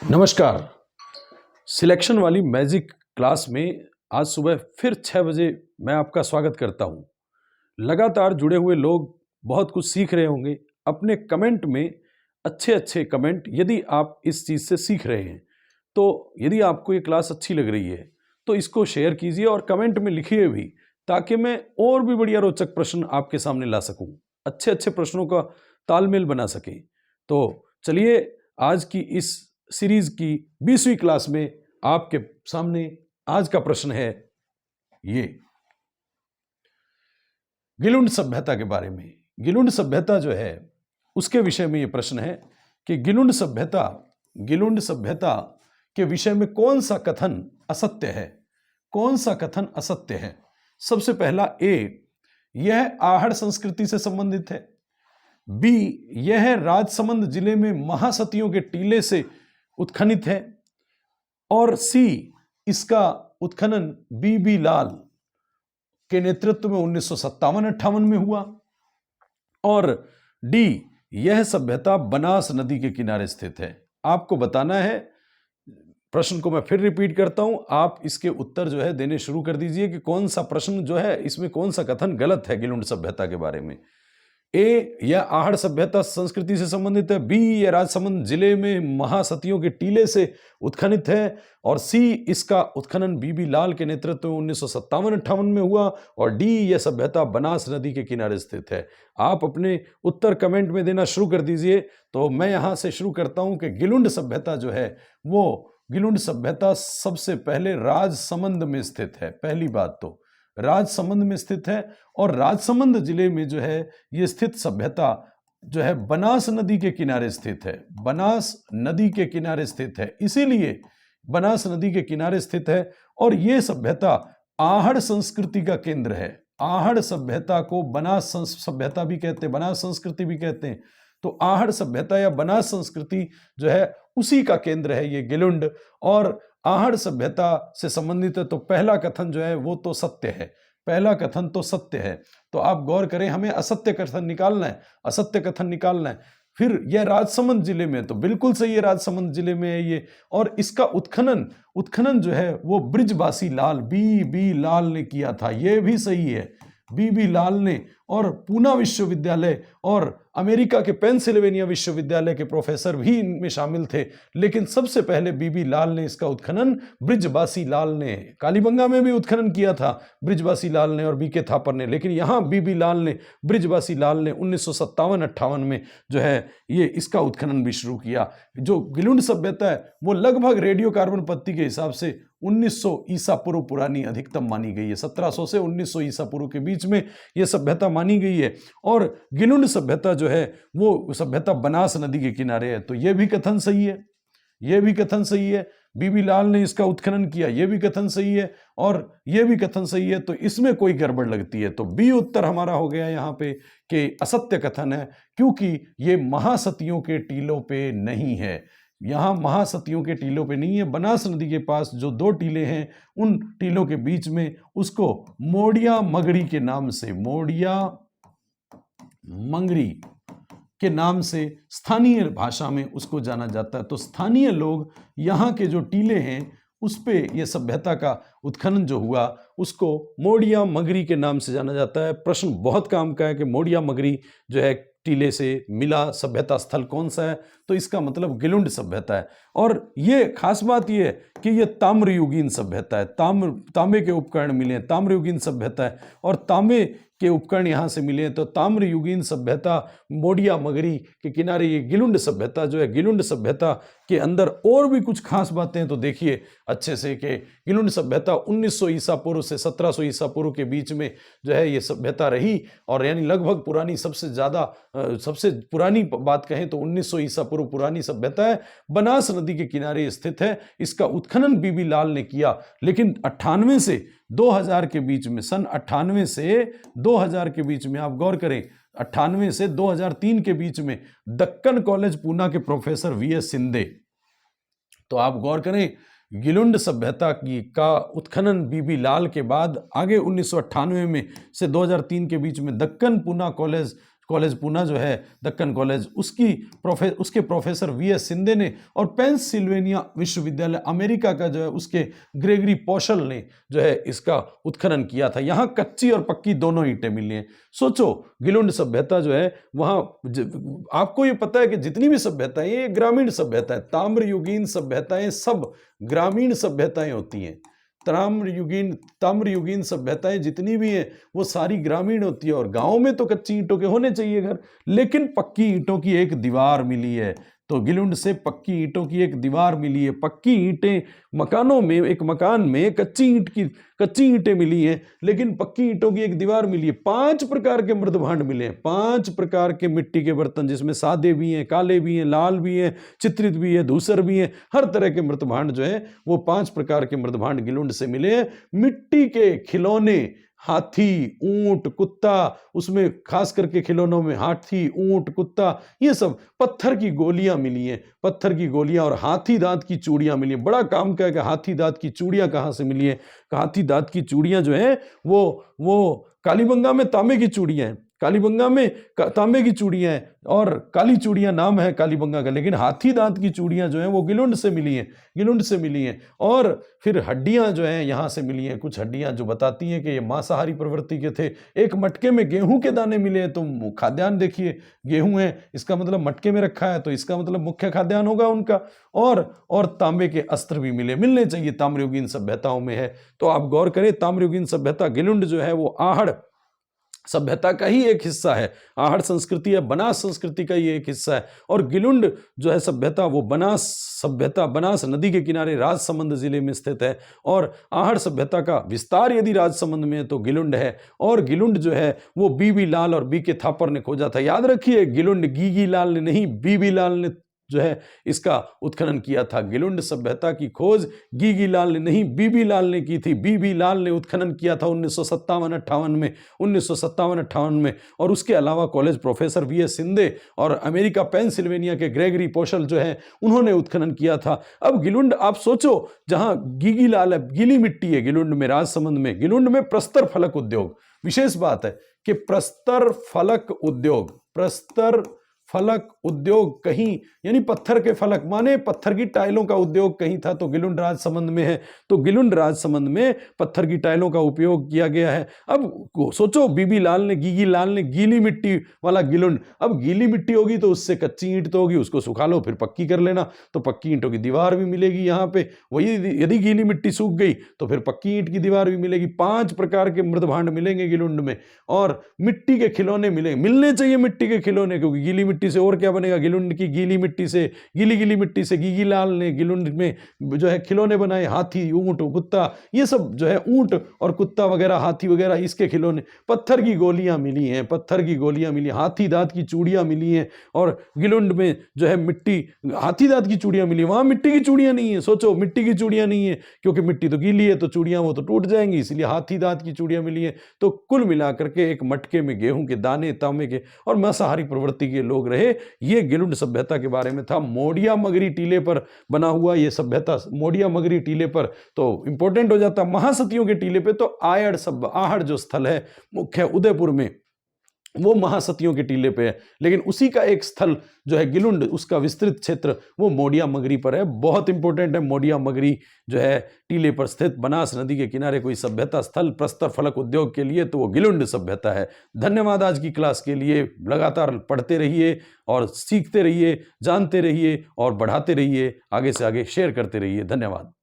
नमस्कार। सिलेक्शन वाली magic class में आज सुबह फिर 6 बजे मैं आपका स्वागत करता हूं। लगातार जुड़े हुए लोग बहुत कुछ सीख रहे होंगे। अपने कमेंट में अच्छे अच्छे कमेंट, यदि आप इस चीज़ से सीख रहे हैं तो यदि आपको ये क्लास अच्छी लग रही है तो इसको शेयर कीजिए और कमेंट में लिखिए भी, ताकि मैं और भी बढ़िया रोचक प्रश्न आपके सामने ला सकूं, अच्छे अच्छे प्रश्नों का तालमेल बना सकें। तो चलिए, आज की इस सीरीज की 20वीं क्लास में आपके सामने आज का प्रश्न है ये, गिलुंड सभ्यता के बारे में। गिलुंड सभ्यता जो है उसके विषय में ये प्रश्न है कि गिलुंड सभ्यता के विषय में कौन सा कथन असत्य है। कौन सा कथन असत्य है? सबसे पहला ए, यह आहड़ संस्कृति से संबंधित है। बी, यह राजसमंद जिले में महासतियों के टीले से उत्खनित है। और सी, इसका उत्खनन बीबी लाल के नेतृत्व में 1957-58 में हुआ। और डी, यह सभ्यता बनास नदी के किनारे स्थित है। आपको बताना है, प्रश्न को मैं फिर रिपीट करता हूं, आप इसके उत्तर जो है देने शुरू कर दीजिए कि कौन सा प्रश्न जो है इसमें कौन सा कथन गलत है गिलुंड सभ्यता के बारे में। ए, यह आहड़ सभ्यता संस्कृति से संबंधित है। बी, यह राजसमंद जिले में महासतियों के टीले से उत्खनित है। और सी, इसका उत्खनन बीबी लाल के नेतृत्व में 1957-58 में हुआ। और डी, यह सभ्यता बनास नदी के किनारे स्थित है। आप अपने उत्तर कमेंट में देना शुरू कर दीजिए। तो मैं यहां से शुरू करता हूं कि गिलुंड सभ्यता जो है वो गिलुंड सभ्यता सबसे पहले राजसमंद में स्थित है। पहली बात तो राजसमंद में स्थित है। और राजसमंद जिले में जो है ये स्थित सभ्यता जो है बनास नदी के किनारे स्थित है। बनास नदी के किनारे स्थित है, इसीलिए बनास नदी के किनारे स्थित है। और ये सभ्यता आहड़ संस्कृति का केंद्र है। आहड़ सभ्यता को बनास सभ्यता भी कहते हैं, बनास संस्कृति भी कहते हैं। तो आहड़ सभ्यता या बनास संस्कृति जो है उसी का केंद्र है ये गिलुंड। और आहड़ सभ्यता से संबंधित है। तो पहला कथन जो है वो तो सत्य है। पहला कथन तो सत्य है। तो आप गौर करें, हमें असत्य कथन निकालना है, असत्य कथन निकालना है। फिर यह राजसमंद जिले में, तो बिल्कुल सही है, राजसमंद जिले में है ये। और इसका उत्खनन जो है वो बृजबासी लाल, बी लाल ने किया था, ये भी सही है, बी लाल ने। और पूना विश्वविद्यालय और अमेरिका के पेंसिल्वेनिया विश्वविद्यालय के प्रोफेसर भी इनमें शामिल थे। लेकिन सबसे पहले बीबी लाल ने इसका उत्खनन बृजबासी लाल ने, कालीबंगा में भी उत्खनन किया था बृजबासी लाल ने और बीके थापर ने, लेकिन यहाँ बीबी लाल ने, बृजबासी लाल ने 1957-58 में जो है ये इसका उत्खनन भी शुरू किया। जो गिलुंड सभ्यता है वो लगभग रेडियो कार्बन पत्ती के हिसाब से 1900 ईसा पूर्व पुरानी अधिकतम मानी गई है। 1700 से 1900 ईसा पूर्व के बीच में यह सभ्यता मानी गई है। और गिलुंड सभ्यता जो है वो सभ्यता बनास नदी के किनारे है। तो यह भी कथन सही है, यह भी कथन सही है। बीबी लाल ने इसका उत्खनन किया, यह भी कथन सही है। और यह भी कथन सही है। तो इसमें कोई गड़बड़ लगती है। तो बी उत्तर हमारा हो गया यहाँ पे कि असत्य कथन है, क्योंकि यह महासतियों के टीलों पे नहीं है। यहाँ महासतियों के टीलों पे नहीं है। बनास नदी के पास जो दो टीले हैं उन टीलों के बीच में उसको मोड़िया मगरी के नाम से, मोड़िया मंगरी के नाम से स्थानीय भाषा में उसको जाना जाता है। तो स्थानीय लोग यहाँ के जो टीले हैं उस पे ये सभ्यता का उत्खनन जो हुआ उसको मोड़िया मगरी के नाम से जाना जाता है। प्रश्न बहुत काम का है कि मोड़िया मगरी जो है टीले से मिला सभ्यता स्थल कौन सा है, तो इसका मतलब गिलुंड सभ्यता है। और ये खास बात ये है कि ये ताम्रयुगीन सभ्यता है। तांबे के उपकरण मिले हैं, ताम्रयुगीन सभ्यता है। और तांबे के उपकरण यहाँ से मिले हैं। तो ताम्रयुगीन सभ्यता मोड़िया मगरी के किनारे ये गिलुंड सभ्यता जो है, गिलुंड सभ्यता के अंदर और भी कुछ खास बातें हैं। तो देखिए अच्छे से कि गिलुंड सभ्यता 1900 ईसा पूर्व से 1700 ईसा पूर्व के बीच में जो है ये सभ्यता रही। और यानी लगभग पुरानी, सबसे पुरानी बात कहें तो 1900 ईसा पूर्व पुरानी सभ्यता है। बनास नदी के किनारे स्थित है। इसका उत्खनन बीबी लाल ने किया। लेकिन 98 से 2000 के बीच में, सन 98 से 2000 के बीच में आप गौर करें, 98 से 2003 के बीच में दक्कन कॉलेज पूना के प्रोफेसर वीएस सिंधे, तो आप गौर करें गिलुंड सभ्यता का उत्खनन बीबी लाल के बाद आगे 1998 में से 2003 के बीच में दक्कन पूना कॉलेज पूना जो है, दक्कन कॉलेज, उसके प्रोफेसर वीएस सिंधे ने, और पेंसिल्वेनिया विश्वविद्यालय अमेरिका का जो है उसके ग्रेगरी पोशल ने जो है इसका उत्खनन किया था। यहाँ कच्ची और पक्की दोनों ईंटें मिली हैं। सोचो, गिलुंड सभ्यता जो है वहाँ आपको ये पता है कि जितनी भी सभ्यताएं, ये ग्रामीण सभ्यताएं, ताम्रयुगीन सभ्यताएं सब ग्रामीण सभ्यताएं होती हैं। ताम्रयुगीन सभ्यताएं जितनी भी हैं वो सारी ग्रामीण होती है। और गांव में तो कच्ची ईंटों के होने चाहिए घर, लेकिन पक्की ईंटों की एक दीवार मिली है। तो गिलुंड से पक्की ईंटों की एक दीवार मिली है। पक्की ईंटें मकानों में, एक मकान में कच्ची ईंटें मिली हैं, लेकिन पक्की ईंटों की एक दीवार मिली है। 5 प्रकार के मृदभांड मिले हैं, 5 प्रकार के मिट्टी के बर्तन, जिसमें सादे भी हैं, काले भी हैं, लाल भी हैं, चित्रित भी है, धूसर भी हैं। हर तरह के मृदभांड जो है वो 5 प्रकार के मृदभांड गिलुंड से मिले हैं। मिट्टी के खिलौने, हाथी, ऊंट, कुत्ता, उसमें खास करके खिलौनों में हाथी, ऊंट, कुत्ता, ये सब। पत्थर की गोलियां मिली हैं, पत्थर की गोलियां, और हाथी दांत की चूड़ियां मिली हैं। बड़ा काम का है कि हाथी दांत की चूड़ियां कहाँ से मिली हैं। हाथी दांत की चूड़ियां जो है वो कालीबंगा में तांबे की चूड़ियां हैं, कालीबंगा में तांबे की चूड़ियां हैं, और काली चूड़ियां नाम है कालीबंगा का, लेकिन हाथी दांत की चूड़ियां जो हैं वो गिलुंड से मिली हैं। और फिर हड्डियां जो हैं यहाँ से मिली हैं, कुछ हड्डियां जो बताती हैं कि ये मांसाहारी प्रवृत्ति के थे। एक मटके में गेहूं के दाने मिले हैं। तो खाद्यान्न देखिए, गेहूं है, इसका मतलब मटके में रखा है, तो इसका मतलब मुख्य खाद्यान्न होगा उनका। और तांबे के अस्त्र भी मिलने चाहिए, ताम्रयुगीन सभ्यताओं में है। तो आप गौर करें, ताम्रयुगीन सभ्यता, गिलुंड जो है वो आहड़ सभ्यता का ही एक हिस्सा है। आहड़ संस्कृति है, बनास संस्कृति का ही एक हिस्सा है। और गिलुंड जो है सभ्यता, वो बनास सभ्यता, बनास नदी के किनारे राजसमंद जिले में स्थित है। और आहड़ सभ्यता का विस्तार यदि राजसमंद में है तो गिलुंड है। और गिलुंड जो है वो बीबी लाल और बी के थापर ने खोजा था। याद रखिए, गिलुंड गीगी लाल ने नहीं, बीबी लाल ने जो है इसका उत्खनन किया था। गिलुंड सभ्यता की खोज गीगी लाल ने नहीं, बीबी लाल ने की थी। बीबी लाल ने उत्खनन किया था 1957-58 में। और उसके अलावा कॉलेज प्रोफेसर वीएस सिंधे और अमेरिका पेंसिल्वेनिया के ग्रेगरी पोशल जो है उन्होंने उत्खनन किया था। अब गिलुंड आप सोचो, जहां गीगी लाल है, गीली मिट्टी है गिलुंड में, राजसमंद में, गिलुंड में प्रस्तर फलक उद्योग, विशेष बात है कि प्रस्तर फलक उद्योग कहीं, यानी पत्थर के फलक माने पत्थर की टाइलों का उद्योग कहीं था, तो गिलुंड राजसमंद में है। तो गिलुंड राजसमंद में पत्थर की टाइलों का उपयोग किया गया है। अब सोचो, बीबी लाल ने, गीगी लाल ने, गीली मिट्टी वाला गिलुंड। अब गीली मिट्टी होगी तो उससे कच्ची ईंट तो होगी, उसको सुखा लो, फिर पक्की कर लेना, तो पक्की ईंटों की दीवार भी मिलेगी यहाँ पे। वही यदि गीली मिट्टी सूख गई तो फिर पक्की ईंट की दीवार भी मिलेगी। 5 प्रकार के मृदभांड मिलेंगे गिलुंड में। और मिट्टी के खिलौने मिलने चाहिए, मिट्टी के खिलौने, क्योंकि गीली मिट्टी से और क्या बनेगा। गिलुंड की गीली मिट्टी से, गीली मिट्टी से गीगी लाल ने गिलुंड में जो है खिलौने बनाए, हाथी, ऊंट, कुत्ता, ये सब जो है, ऊंट और कुत्ता वगैरह, हाथी वगैरह, इसके खिलौने। पत्थर की गोलियां मिली हैं, हाथी दांत की चूड़ियां मिली हैं। और गिलुंड में जो है मिट्टी, हाथी दांत की चूड़ियां मिली, वहां मिट्टी की चूड़ियां नहीं है। सोचो, मिट्टी की चूड़ियां नहीं है, क्योंकि मिट्टी तो गीली है, तो चूड़ियां वो तो टूट जाएंगी, इसलिए हाथी दांत की चूड़ियां मिली है। तो कुल मिलाकर के एक मटके में गेहूं के दाने, तांबे के और मांसाहारी प्रवृत्ति के लोग रहे। ये गिलुंड सभ्यता के बारे में था। मोडिया मगरी टीले पर बना हुआ ये सभ्यता, मोडिया मगरी टीले पर तो इंपॉर्टेंट हो जाता। महासतियों के टीले पे तो आहड़ जो स्थल है मुख्य उदयपुर में, वो महासतियों के टीले पे है। लेकिन उसी का एक स्थल जो है गिलुंड, उसका विस्तृत क्षेत्र वो मोडिया मगरी पर है। बहुत इंपॉर्टेंट है मोडिया मगरी जो है टीले पर स्थित, बनास नदी के किनारे कोई सभ्यता स्थल प्रस्तर फलक उद्योग के लिए, तो वो गिलुंड सभ्यता है। धन्यवाद आज की क्लास के लिए। लगातार पढ़ते रहिए और सीखते रहिए, जानते रहिए और बढ़ाते रहिए, आगे से आगे शेयर करते रहिए। धन्यवाद।